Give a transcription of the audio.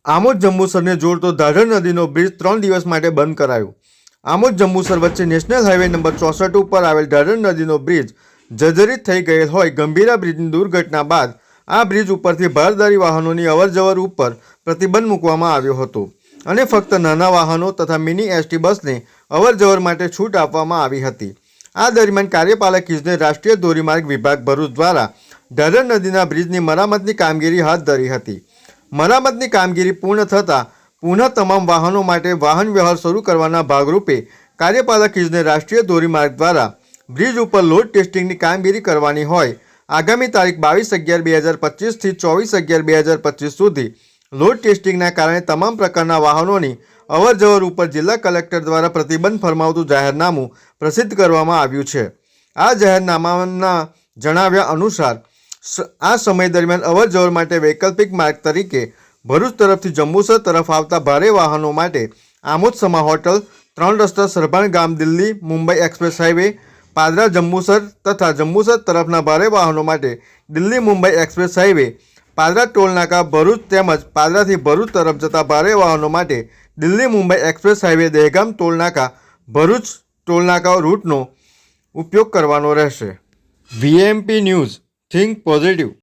આમોદ જંબુસરને જોડતો ધાઢર નદીનો બ્રિજ 3 દિવસ માટે બંધ કરાયો। આમોદ જંબુસર વચ્ચે નેશનલ હાઈવે નંબર 64 ઉપર આવેલ ધાઢર નદીનો બ્રિજ જર્જરિત થઈ ગયેલ હોય ગંભીરા બ્રિજની દુર્ઘટના બાદ આ બ્રિજ ઉપરથી ભારદારી વાહનોની અવરજવર ઉપર પ્રતિબંધ મૂકવામાં આવ્યો હતો અને ફક્ત નાના વાહનો તથા મિની એસટી બસને અવરજવર માટે છૂટ આપવામાં આવી હતી। આ દરમિયાન કાર્યપાલક ઇજનેર રાષ્ટ્રીય ધોરીમાર્ગ વિભાગ ભરૂચ દ્વારા ધાઢર નદીના બ્રિજની મરામતની કામગીરી હાથ ધરી હતી। મરામતની કામગીરી પૂર્ણ થતાં પુનઃ તમામ વાહનો માટે વાહન વ્યવહાર શરૂ કરવાના ભાગરૂપે કાર્યપાલક ઇજનેર રાષ્ટ્રીય ધોરીમાર્ગ દ્વારા બ્રિજ ઉપર લોડ ટેસ્ટિંગની કામગીરી કરવાની હોય આગામી તારીખ 22/11/2025 થી 24/11/2025 સુધી લોડ ટેસ્ટિંગના કારણે તમામ પ્રકારના વાહનોની અવરજવર ઉપર જિલ્લા કલેક્ટર દ્વારા પ્રતિબંધ ફરમાવતું જાહેરનામું પ્રસિદ્ધ કરવામાં આવ્યું છે। આ જાહેરનામાના જણાવ્યા અનુસાર આ સમય દરમિયાન અવરજવર માટે વૈકલ્પિક માર્ગ તરીકે ભરૂચ તરફથી જંબુસર તરફ આવતા ભારે વાહનો માટે આમોદ સમા હોટલ, 3 રસ્તા, સરભાણ ગામ, દિલ્હી મુંબઈ એક્સપ્રેસ હાઈવે, પાદરા જંબુસર તથા જંબુસર તરફના ભારે વાહનો માટે દિલ્હી મુંબઈ એક્સપ્રેસ હાઈવે, પાદરા ટોલનાકા ભરૂચ તેમજ પાદરાથી ભરૂચ તરફ જતા ભારે વાહનો માટે દિલ્હી મુંબઈ એક્સપ્રેસ હાઈવે, દહેગામ ટોલનાકા, ભરૂચ ટોલનાકા રૂટનો ઉપયોગ કરવાનો રહેશે। VMP news, think positive.